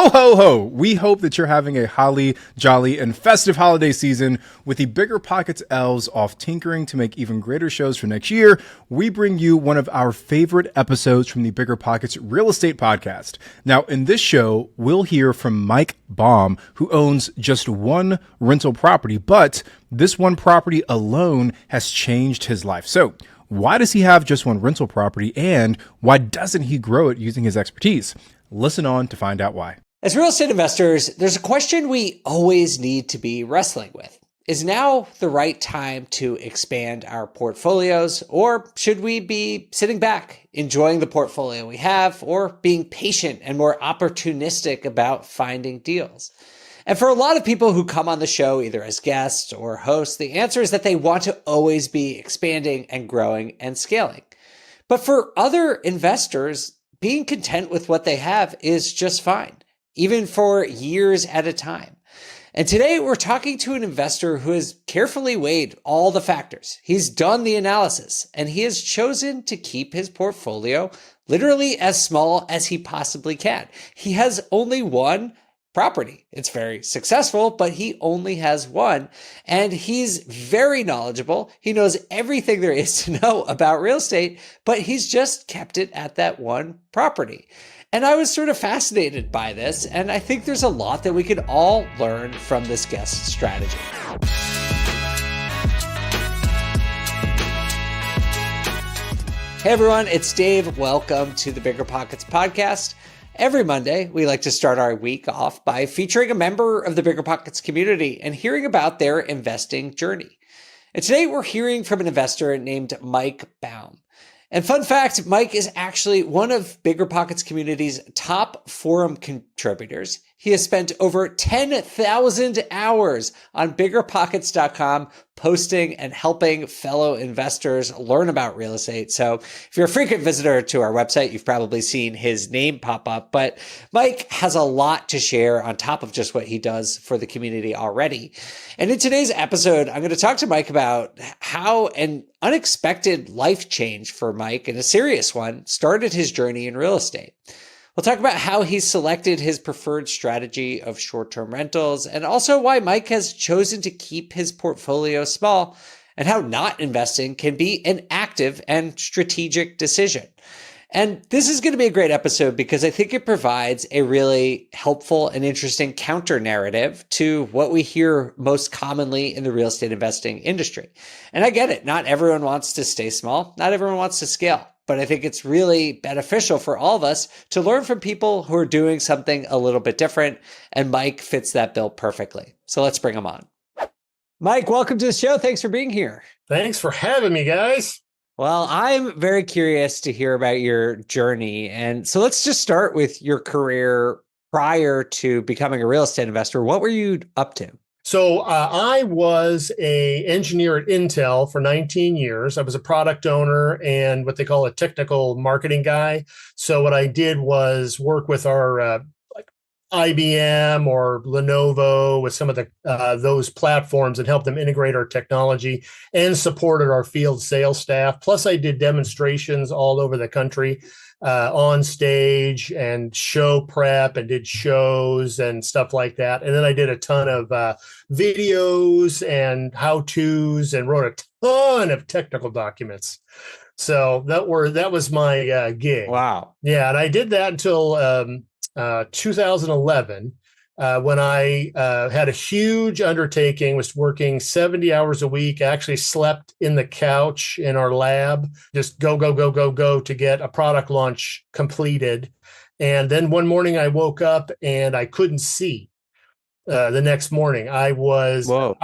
ho, ho! We hope that you're having a holly, jolly, and festive holiday season. With the BiggerPockets elves off tinkering to make even greater shows for next year, we bring you one of our favorite episodes from the BiggerPockets Real Estate Podcast. Now, in this show, we'll hear from Mike Baum, who owns just one rental property, but this one property alone has changed his life. So, why does he have just one rental property, and why doesn't he grow it using his expertise? Listen on to find out why. As real estate investors, there's a question we always need to be wrestling with. Is now the right time to expand our portfolios, or should we be sitting back, enjoying the portfolio we have, or being patient and more opportunistic about finding deals? And for a lot of people who come on the show, either as guests or hosts, the answer is that they want to always be expanding and growing and scaling. But for other investors, being content with what they have is just fine, even for years at a time. And today we're talking to an investor who has carefully weighed all the factors. He's done the analysis, and he has chosen to keep his portfolio literally as small as he possibly can. He has only one property. It's very successful, but he only has one, and he's very knowledgeable. He knows everything there is to know about real estate, but he's just kept it at that one property. And I was sort of fascinated by this, and I think there's a lot that we could all learn from this guest's strategy. Hey everyone, it's Dave. Welcome to the BiggerPockets podcast. Every Monday, we like to start our week off by featuring a member of the BiggerPockets community and hearing about their investing journey. And today we're hearing from an investor named Mike Baum. And fun fact, Mike is actually one of BiggerPockets community's top forum contributors. He has spent over 10,000 hours on BiggerPockets.com posting and helping fellow investors learn about real estate. So if you're a frequent visitor to our website, you've probably seen his name pop up. But Mike has a lot to share on top of just what he does for the community already. And in today's episode, I'm going to talk to Mike about how an unexpected life change for Mike, and a serious one, started his journey in real estate. We'll talk about how he selected his preferred strategy of short-term rentals, and also why Mike has chosen to keep his portfolio small, and how not investing can be an active and strategic decision. And this is going to be a great episode because I think it provides a really helpful and interesting counter narrative to what we hear most commonly in the real estate investing industry. And I get it. Not everyone wants to stay small. Not everyone wants to scale. But I think it's really beneficial for all of us to learn from people who are doing something a little bit different. And Mike fits that bill perfectly. So let's bring him on. Mike, welcome to the show. Thanks for being here. Thanks for having me, guys. Well, I'm very curious to hear about your journey. And so let's just start with your career prior to becoming a real estate investor. What were you up to? So I was an engineer at Intel for 19 years. I was a product owner and what they call a technical marketing guy. So what I did was work with our like IBM or Lenovo with some of the those platforms and help them integrate our technology, and supported our field sales staff. Plus, I did demonstrations all over the country on stage and show prep, and did shows and stuff like that. And then I did a ton of videos and how-tos and wrote a ton of technical documents. So that was my gig. Wow. Yeah, and I did that until 2011. When I had a huge undertaking, was working 70 hours a week, actually slept in the couch in our lab, just go to get a product launch completed. And then one morning I woke up and I couldn't see. The next morning I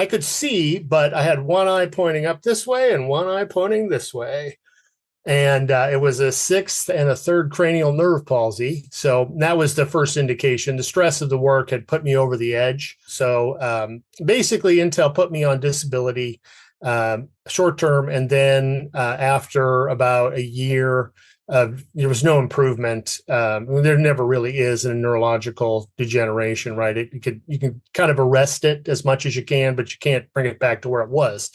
could see, but I had one eye pointing up this way and one eye pointing this way. And it was a sixth and a third cranial nerve palsy. So that was the first indication. The stress of the work had put me over the edge. So basically, Intel put me on disability short term. And then after about a year, there was no improvement. There never really is in a neurological degeneration, right? You can kind of arrest it as much as you can, but you can't bring it back to where it was.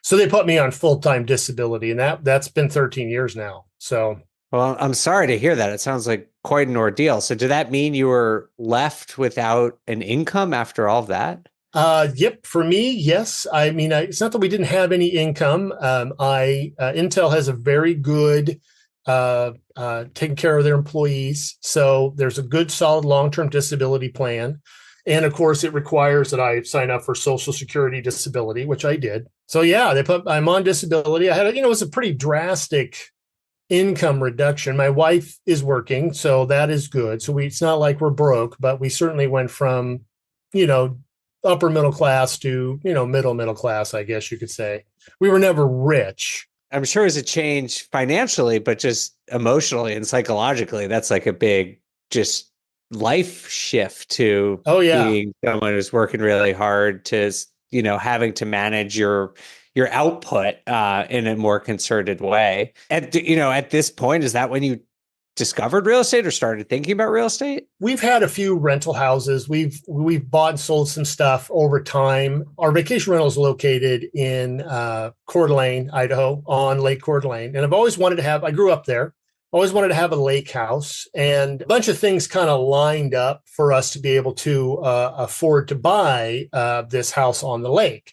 So they put me on full-time disability, and that's been 13 years now. So Well, I'm sorry to hear that. It sounds like quite an ordeal. So did that mean you were left without an income after all of that? Yep. For me, yes. I mean, it's not that we didn't have any income. Intel has a very good taking care of their employees, so there's a good, solid long-term disability plan, and of course, it requires that I sign up for Social Security disability, which I did. So yeah, I'm on disability. I had, it was a pretty drastic income reduction. My wife is working, so that is good. So it's not like we're broke, but we certainly went from, you know, upper middle class to, middle class, I guess you could say. We were never rich. I'm sure it's a change financially, but just emotionally and psychologically, that's like a big just life shift to Oh yeah. being someone who's working really hard to, having to manage your output in a more concerted way. At this point, is that when you discovered real estate or started thinking about real estate? We've had a few rental houses. We've bought and sold some stuff over time. Our vacation rental is located in Coeur d'Alene, Idaho, on Lake Coeur d'Alene. And I've always wanted to have, I grew up there, always wanted to have a lake house. And a bunch of things kind of lined up for us to be able to afford to buy this house on the lake.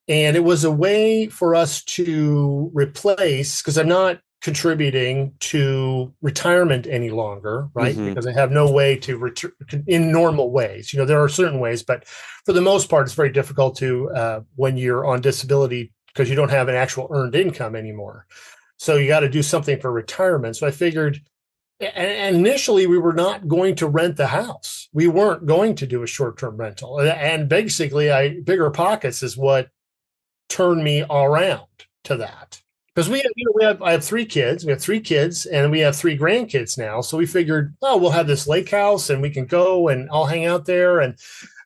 And it was a way for us to replace, because I'm not contributing to retirement any longer, right? Mm-hmm. Because I have no way to return in normal ways. There are certain ways, but for the most part, it's very difficult to when you're on disability because you don't have an actual earned income anymore. So you got to do something for retirement. So I figured, and initially we were not going to rent the house. We weren't going to do a short-term rental. And basically, BiggerPockets is what turned me around to that. Because I have three kids. We have three kids, and we have three grandkids now. So we figured, we'll have this lake house, and we can go and I'll hang out there.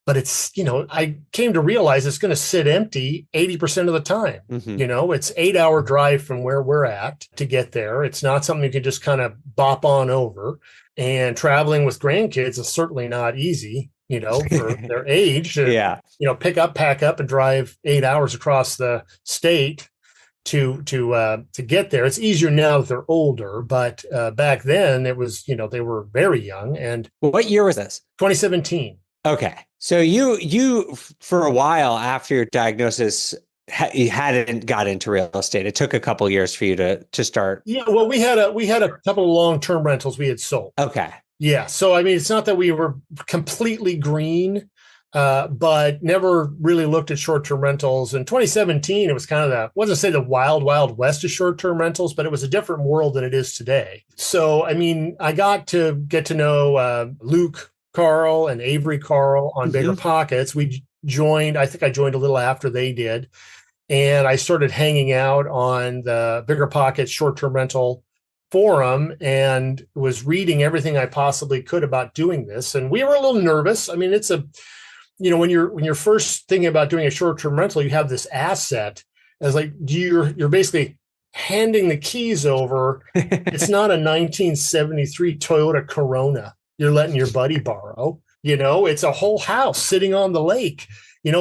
But it's, I came to realize it's going to sit empty 80% of the time. Mm-hmm. It's 8-hour drive from where we're at to get there. It's not something you can just kind of bop on over. And traveling with grandkids is certainly not easy, for their age to, pick up, pack up, and drive 8 hours across the state to get there. It's easier now that they're older, but back then it was, they were very young. And what year was this? 2017. Okay. So you for a while after your diagnosis, you hadn't got into real estate. It took a couple of years for you to start. Yeah. Well, we had a couple of long-term rentals we had sold. Okay. Yeah. So, I mean, it's not that we were completely green, but never really looked at short-term rentals. In 2017, it was kind of I wasn't say the wild, wild west of short-term rentals, but it was a different world than it is today. So, I mean, I got to get to know Luke Carl and Avery Carl on BiggerPockets. I think I joined a little after they did. And I started hanging out on the BiggerPockets short-term rental forum and was reading everything I possibly could about doing this. And we were a little nervous. I mean, it's when you're first thinking about doing a short-term rental, you have this asset as like you're basically handing the keys over. It's not a 1973 Toyota Corona you're letting your buddy borrow. It's a whole house sitting on the lake,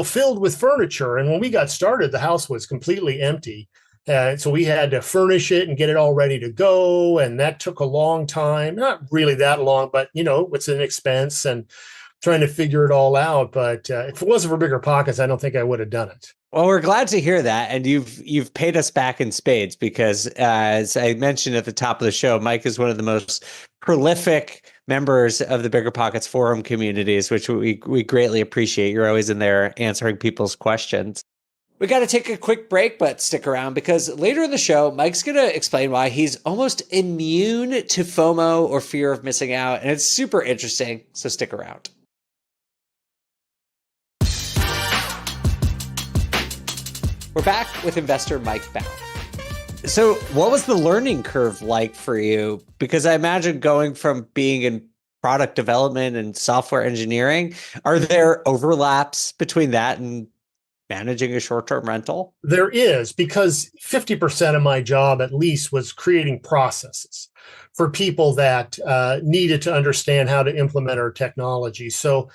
filled with furniture. And when we got started, the house was completely empty. So we had to furnish it and get it all ready to go. And that took a long time, not really that long, but, it's an expense and trying to figure it all out. But if it wasn't for BiggerPockets, I don't think I would have done it. Well, we're glad to hear that. And you've paid us back in spades because as I mentioned at the top of the show, Mike is one of the most prolific members of the BiggerPockets forum communities, which we greatly appreciate. You're always in there answering people's questions. We got to take a quick break, but stick around because later in the show, Mike's going to explain why he's almost immune to FOMO or fear of missing out. And it's super interesting. So stick around. We're back with investor Mike Baum. So what was the learning curve like for you? Because I imagine going from being in product development and software engineering, are there overlaps between that and managing a short-term rental? There is, because 50% of my job at least was creating processes for people that needed to understand how to implement our technology. So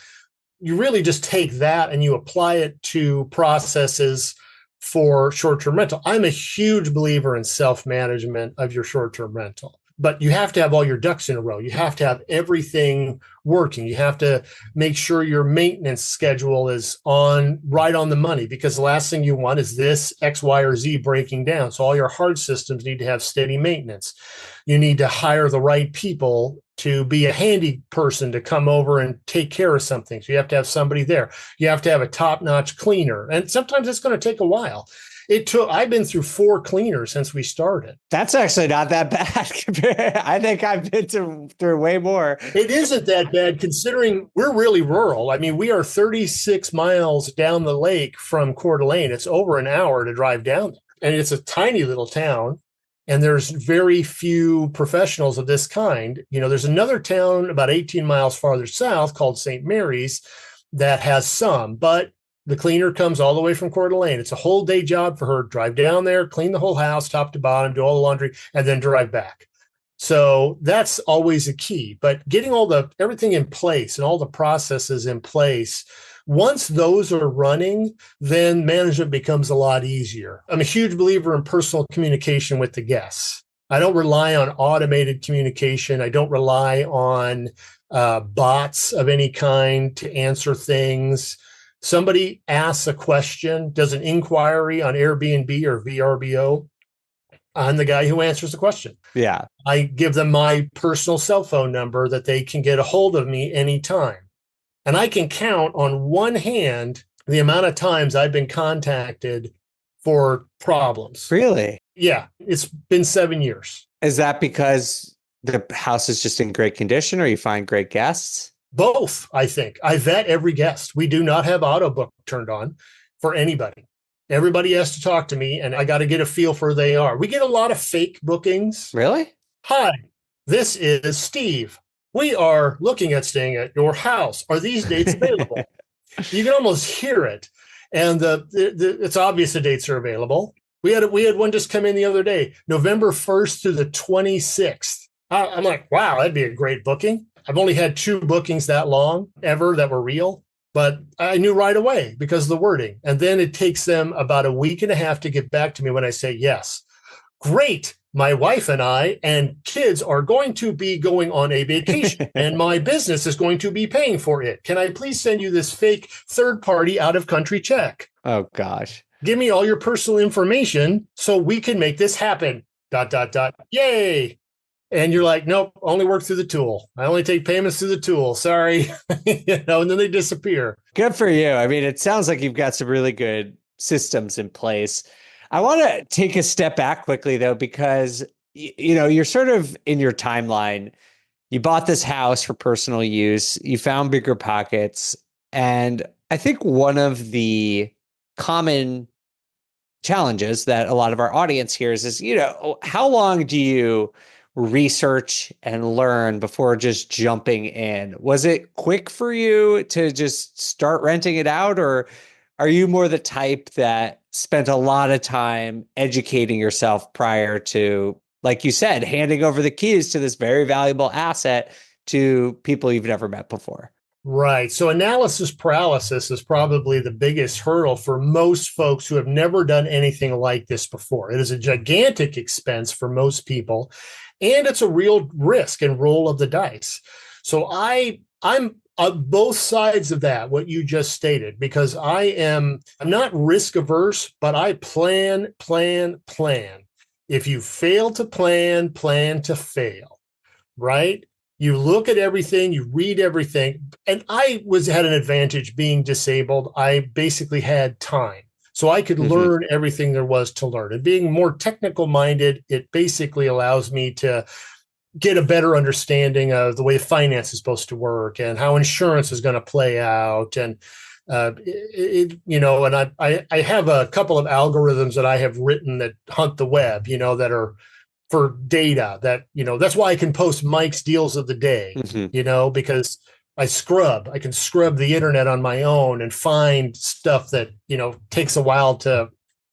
you really just take that and you apply it to processes for short-term rental. I'm a huge believer in self-management of your short-term rental. but you have to have all your ducks in a row. You have to have everything working. You have to make sure your maintenance schedule is right on the money, because the last thing you want is this X, Y, or Z breaking down. So all your hard systems need to have steady maintenance. You need to hire the right people to be a handy person to come over and take care of something. So you have to have somebody there. You have to have a top-notch cleaner. And sometimes it's going to take a while. I've been through 4 cleaners since we started. That's actually not that bad. I think I've been through way more. It isn't that bad considering we're really rural. I mean, we are 36 miles down the lake from Coeur d'Alene. It's over an hour to drive down there. And it's a tiny little town. And there's very few professionals of this kind. There's another town about 18 miles farther south called St. Mary's that has some, but the cleaner comes all the way from Coeur d'Alene. It's a whole day job for her. Drive down there, clean the whole house, top to bottom, do all the laundry, and then drive back. So that's always a key. But getting everything in place and all the processes in place, once those are running, then management becomes a lot easier. I'm a huge believer in personal communication with the guests. I don't rely on automated communication. I don't rely on bots of any kind to answer things. Somebody asks a question, does an inquiry on Airbnb or VRBO. I'm the guy who answers the question. Yeah. I give them my personal cell phone number that they can get a hold of me anytime. And I can count on one hand the amount of times I've been contacted for problems. Really? Yeah. It's been 7 years. Is that because the house is just in great condition or you find great guests? Both, I think. I vet every guest. We do not have auto book turned on for anybody. Everybody has to talk to me, and I got to get a feel for who they are. We get a lot of fake bookings. Really? Hi, this is Steve. We are looking at staying at your house. Are these dates available? You can almost hear it. And it's obvious the dates are available. We had one just come in the other day, November 1st through the 26th. I'm like, wow, that'd be a great booking. I've only had 2 bookings that long ever that were real, but I knew right away because of the wording. And then it takes them about a week and a half to get back to me when I say yes. Great. My wife and I and kids are going to be going on a vacation and my business is going to be paying for it. Can I please send you this fake third-party out-of-country check? Oh, gosh. Give me all your personal information so we can make this happen. ... Yay. And you're like, nope, only work through the tool. I only take payments through the tool. Sorry. And then they disappear. Good for you. I mean, it sounds like you've got some really good systems in place. I want to take a step back quickly, though, because, you're sort of in your timeline. You bought this house for personal use. You found BiggerPockets. And I think one of the common challenges that a lot of our audience hears is, how long do you research and learn before just jumping in? Was it quick for you to just start renting it out, or are you more the type that spent a lot of time educating yourself prior to, like you said, handing over the keys to this very valuable asset to people you've never met before? Right. So analysis paralysis is probably the biggest hurdle for most folks who have never done anything like this before. It is a gigantic expense for most people, and it's a real risk and roll of the dice. So I'm on both sides of that, what you just stated, because I'm not risk averse, but I plan. If you fail to plan to fail, right? You look at everything, you read everything. And I had an advantage being disabled. I basically had time. So I could learn everything there was to learn. And being more technical minded, it basically allows me to get a better understanding of the way finance is supposed to work and how insurance is going to play out. And, and I have a couple of algorithms that I have written that hunt the web, that are for data that, that's why I can post Mike's deals of the day, because I can scrub the internet on my own and find stuff that, takes a while to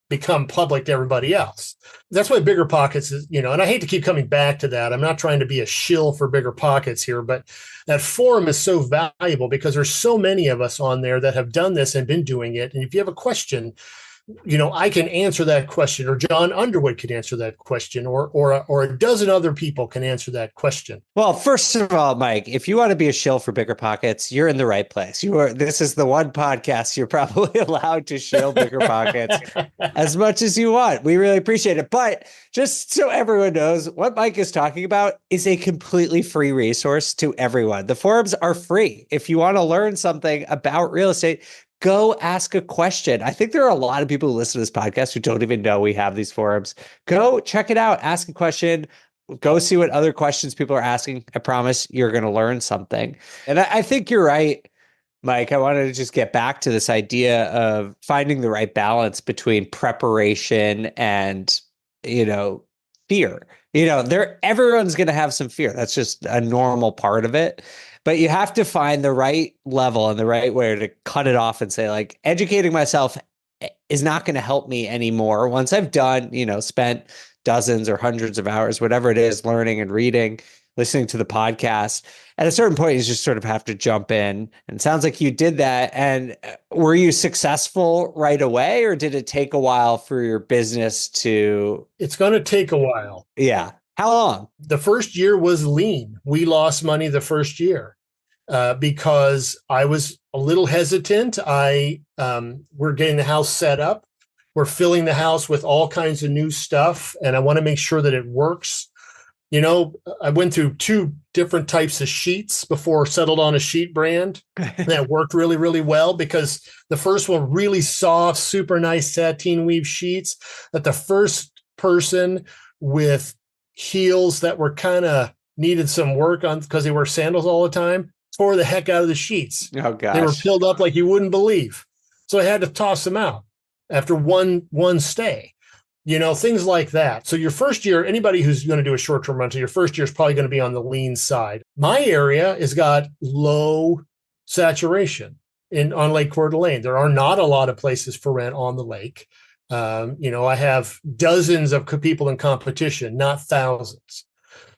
become public to everybody else. That's why BiggerPockets is, and I hate to keep coming back to that. I'm not trying to be a shill for BiggerPockets here, but that forum is so valuable because there's so many of us on there that have done this and been doing it. And if you have a question, I can answer that question, or John Underwood could answer that question, or a dozen other people can answer that question. Well, first of all, Mike, if you want to be a shill for BiggerPockets, you're in the right place. This is the one podcast you're probably allowed to shill BiggerPockets as much as you want. We really appreciate it. But just so everyone knows, what Mike is talking about is a completely free resource to everyone. The forums are free. If you want to learn something about real estate, go ask a question. I think there are a lot of people who listen to this podcast who don't even know we have these forums. Go check it out, ask a question, go see what other questions people are asking. I promise you're going to learn something. And I think you're right, Mike. I wanted to just get back to this idea of finding the right balance between preparation and, fear. Everyone's going to have some fear. That's just a normal part of it. But you have to find the right level and the right way to cut it off and say, like, educating myself is not going to help me anymore. Once I've done, spent dozens or hundreds of hours, whatever it is, learning and reading, listening to the podcast, at a certain point, you just sort of have to jump in. And it sounds like you did that. And were you successful right away, or did it take a while for your business to? It's going to take a while. Yeah. How long? The first year was lean. We lost money the first year because I was a little hesitant. We're getting the house set up. We're filling the house with all kinds of new stuff, and I want to make sure that it works. I went through 2 different types of sheets before I settled on a sheet brand that worked really, really well, because the first one, really soft, super nice sateen weave sheets, that the first person with heels that were kind of needed some work on because they wear sandals all the time tore the heck out of the sheets. Oh, gosh. They were filled up like you wouldn't believe. So I had to toss them out after one stay, things like that. So your first year, anybody who's going to do a short-term rental, your first year is probably going to be on the lean side. My area has got low saturation on Lake Coeur d'Alene. There are not a lot of places for rent on the lake. I have dozens of people in competition, not thousands.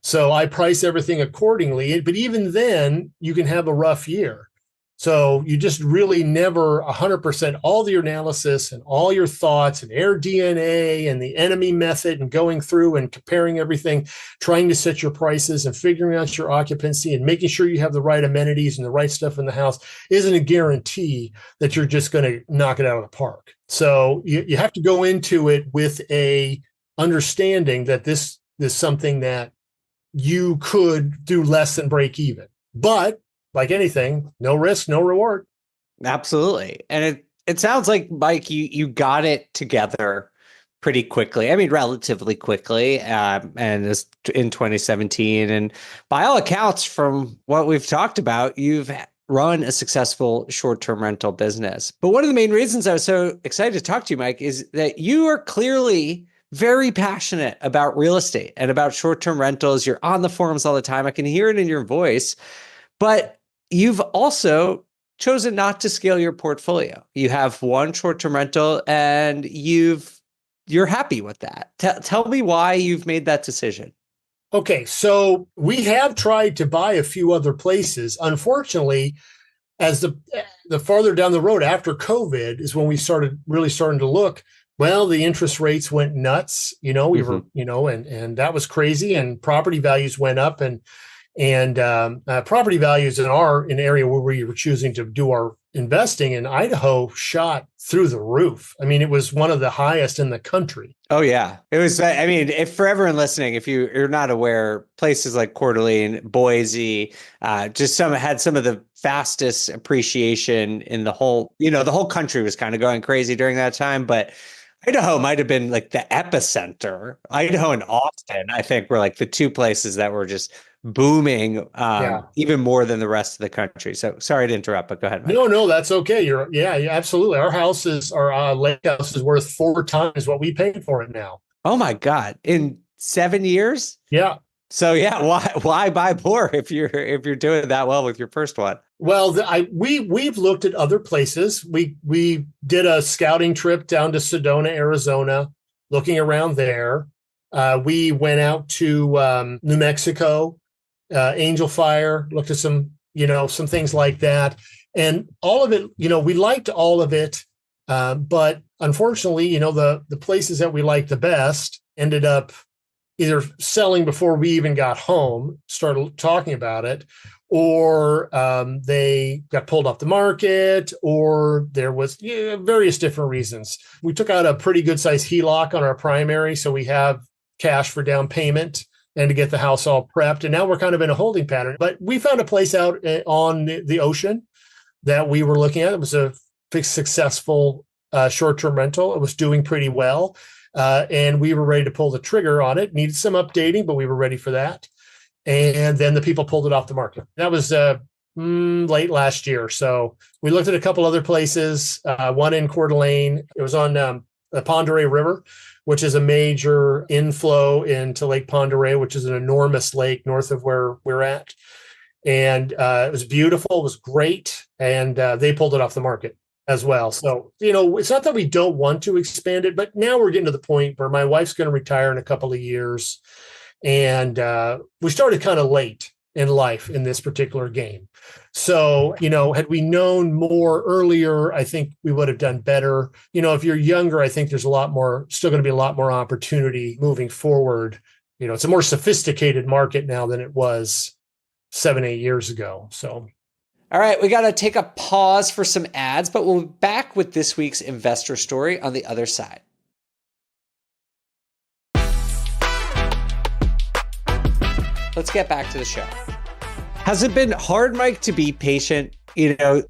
So I price everything accordingly. But even then, you can have a rough year. So you just really never 100% all your analysis and all your thoughts and air DNA and the enemy method and going through and comparing everything, trying to set your prices and figuring out your occupancy and making sure you have the right amenities and the right stuff in the house isn't a guarantee that you're just going to knock it out of the park. So you have to go into it with a understanding that this is something that you could do less than break even. But like anything, no risk, no reward. Absolutely. And it sounds like, Mike, you got it together pretty quickly. I mean, relatively quickly, and it's in 2017. And by all accounts, from what we've talked about, you've run a successful short-term rental business. But one of the main reasons I was so excited to talk to you, Mike, is that you are clearly very passionate about real estate and about short-term rentals. You're on the forums all the time. I can hear it in your voice. But you've also chosen not to scale your portfolio. You have one short-term rental and you're happy with that. Tell me why you've made that decision. Okay, so we have tried to buy a few other places. Unfortunately, as the farther down the road after COVID is when we started to look. Well, the interest rates went nuts. We were, and that was crazy, and property values went up, and property values in an area where we were choosing to do our investing in Idaho shot through the roof. I mean, it was one of the highest in the country. Oh, yeah. It was, I mean, if for everyone listening, if you're not aware, places like Coeur d'Alene, Boise, had some of the fastest appreciation in the whole country was kind of going crazy during that time. But Idaho might have been like the epicenter. Idaho and Austin, I think, were like the 2 places that were just booming, even more than the rest of the country. So sorry to interrupt, but go ahead, Mike. No, that's okay. Absolutely. Our lake house is worth 4 times what we paid for it now. Oh my God. In 7 years? Yeah. So yeah, why buy more if you're doing that well with your first one? Well, we've looked at other places. We did a scouting trip down to Sedona, Arizona, looking around there. We went out to New Mexico, Angel Fire, looked at some things like that, and all of it. We liked all of it, but unfortunately, the places that we liked the best ended up either selling before we even got home, started talking about it, or they got pulled off the market, or there was various different reasons. We took out a pretty good size HELOC on our primary, so we have cash for down payment and to get the house all prepped. And now we're kind of in a holding pattern. But we found a place out on the ocean that we were looking at. It was a successful short-term rental. It was doing pretty well. And we were ready to pull the trigger on it. Needed some updating, but we were ready for that. And then the people pulled it off the market. That was late last year. So we looked at a couple other places, one in Coeur d'Alene. It was on the Pend d'Oreille River, which is a major inflow into Lake Pend d'Oreille, which is an enormous lake north of where we're at. And it was beautiful. It was great. And they pulled it off the market as well. So, it's not that we don't want to expand it, but now we're getting to the point where my wife's going to retire in a couple of years. And we started kind of late in life in this particular game. So, had we known more earlier, I think we would have done better. If you're younger, I think there's still going to be a lot more opportunity moving forward. It's a more sophisticated market now than it was 7-8 years ago. So. All right, we got to take a pause for some ads, but we'll be back with this week's investor story on the other side. Let's get back to the show. Has it been hard, Mike, to be patient?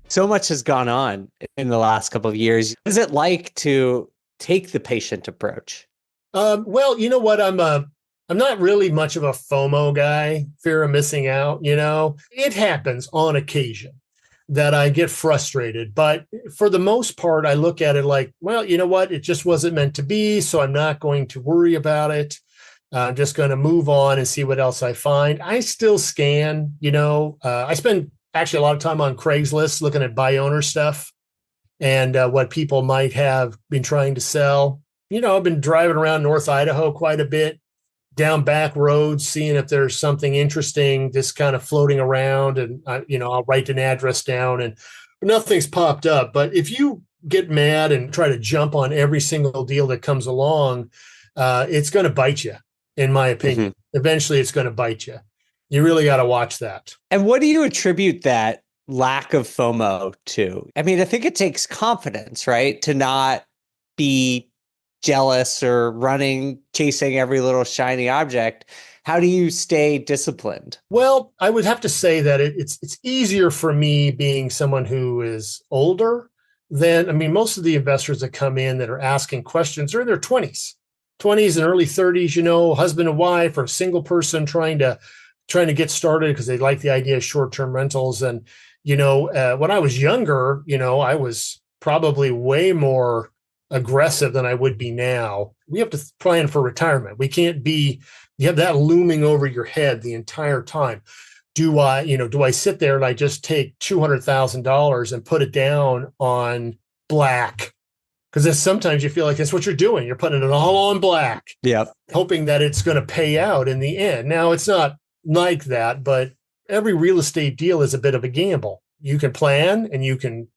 So much has gone on in the last couple of years. What is it like to take the patient approach? Well, you know what? I'm not really much of a FOMO guy, fear of missing out. It happens on occasion that I get frustrated. But for the most part, I look at it like, well, you know what? It just wasn't meant to be. So I'm not going to worry about it. I'm just going to move on and see what else I find. I still scan, I spend actually a lot of time on Craigslist looking at buy owner stuff and what people might have been trying to sell. I've been driving around North Idaho quite a bit, down back roads, seeing if there's something interesting, just kind of floating around. And, I'll write an address down and nothing's popped up. But if you get mad and try to jump on every single deal that comes along, it's going to bite you, in my opinion. Mm-hmm. Eventually, it's going to bite you. You really got to watch that. And what do you attribute that lack of FOMO to? I mean, I think it takes confidence, right? To not be jealous or chasing every little shiny object. How do you stay disciplined? Well, I would have to say that it's easier for me being someone who is older than, most of the investors that come in that are asking questions are in their 20s and early 30s, husband and wife or a single person trying to get started because they like the idea of short-term rentals. And, when I was younger, I was probably way more aggressive than I would be now. We have to plan for retirement. We can't you have that looming over your head the entire time. Do I sit there and I just take $200,000 and put it down on black? Because sometimes you feel like that's what you're doing. You're putting it all on black, hoping that it's going to pay out in the end. Now, it's not like that, but every real estate deal is a bit of a gamble. You can plan and you can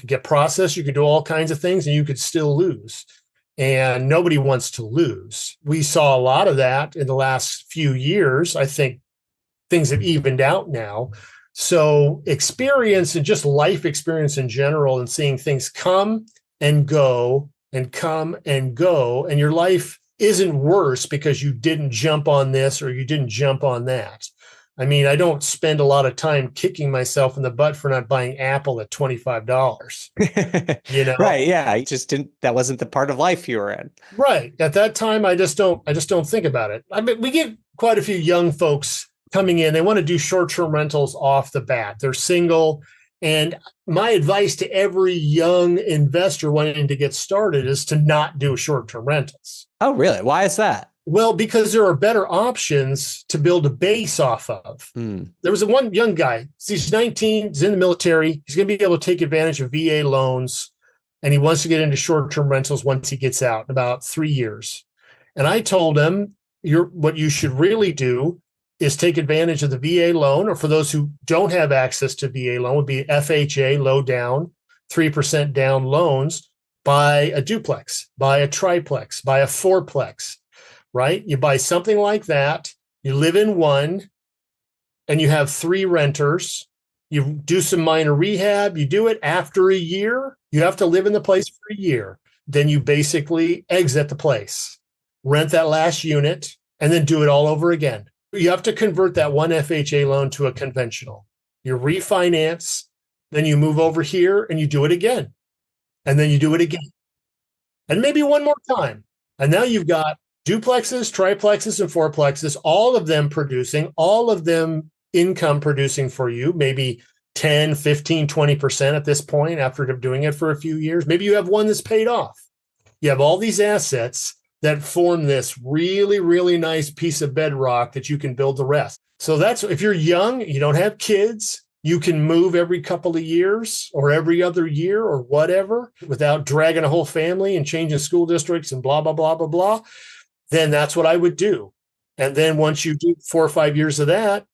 get processed. You can do all kinds of things and you could still lose. And nobody wants to lose. We saw a lot of that in the last few years. I think things have evened out now. So experience and just life experience in general and seeing things come and go and come and go. And your life isn't worse because you didn't jump on this or you didn't jump on that. I don't spend a lot of time kicking myself in the butt for not buying Apple at $25. Right. Yeah. That wasn't the part of life you were in. Right. At that time, I just don't think about it. We get quite a few young folks coming in. They want to do short-term rentals off the bat. They're single. And my advice to every young investor wanting to get started is to not do short-term rentals. Oh, really? Why is that? Well, because there are better options to build a base off of. There was one young guy. He's 19. He's in the military. He's going to be able to take advantage of VA loans. And he wants to get into short-term rentals once he gets out in about 3 years. And I told him, what you should really do is take advantage of the VA loan, or for those who don't have access to VA loan, would be FHA, low down, 3% down loans. buy a duplex, buy a triplex, buy a fourplex, right? You buy something like that. You live in one and you have 3 renters. You do some minor rehab. You do it after a year. You have to live in the place for a year. Then you basically exit the place, rent that last unit, and then do it all over again. You have to convert that one FHA loan to a conventional. You refinance, then you move over here and you do it again. And then you do it again. And maybe one more time. And now you've got duplexes, triplexes, and fourplexes, all of them producing, all of them income producing for you, maybe 10, 15, 20% at this point after doing it for a few years. Maybe you have one that's paid off. You have all these assets that form this really, really nice piece of bedrock that you can build the rest. So that's, if you're young, you don't have kids, you can move every couple of years or every other year or whatever without dragging a whole family and changing school districts and blah, blah, blah, blah, blah. Then that's what I would do. And then once you do 4 or 5 years of that,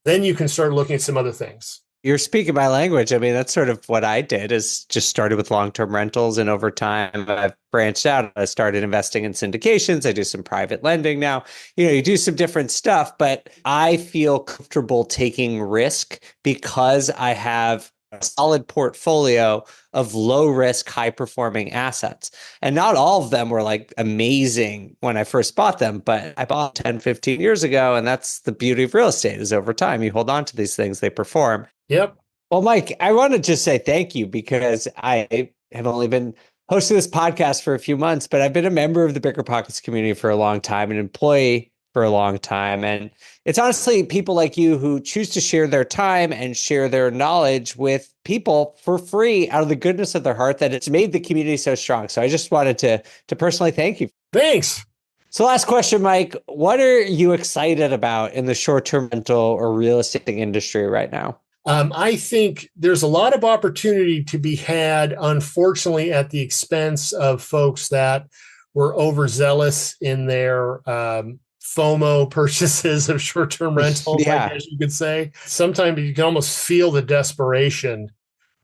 then you can start looking at some other things. You're speaking my language. I mean, that's sort of what I did, is just started with long-term rentals. And over time, I've branched out. I started investing in syndications. I do some private lending now. You do some different stuff, but I feel comfortable taking risk because I have a solid portfolio of low risk, high performing assets. And not all of them were like amazing when I first bought them, but I bought 10, 15 years ago. And that's the beauty of real estate, is over time, you hold on to these things, they perform. Yep. Well, Mike, I want to just say thank you, because I have only been hosting this podcast for a few months, but I've been a member of the BiggerPockets community for a long time, an employee for a long time. And it's honestly people like you who choose to share their time and share their knowledge with people for free out of the goodness of their heart, that it's made the community so strong. So I just wanted to personally thank you. Thanks. So last question, Mike, what are you excited about in the short-term rental or real estate industry right now? I think there's a lot of opportunity to be had, unfortunately, at the expense of folks that were overzealous in their FOMO purchases of short-term rentals, Yeah. I guess you could say. Sometimes you can almost feel the desperation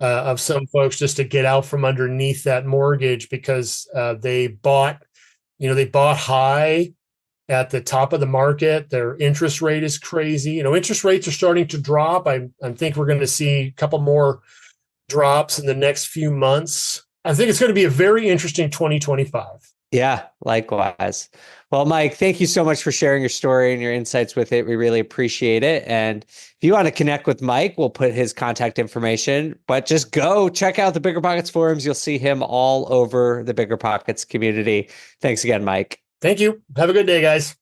of some folks just to get out from underneath that mortgage because they bought high at the top of the market. Their interest rate is crazy. Interest rates are starting to drop. I think we're going to see a couple more drops in the next few months. I think it's going to be a very interesting 2025. Yeah, likewise. Well, Mike, thank you so much for sharing your story and your insights with it. We really appreciate it. And if you want to connect with Mike, we'll put his contact information, but just go check out the BiggerPockets forums. You'll see him all over the BiggerPockets community. Thanks again, Mike. Thank you. Have a good day, guys.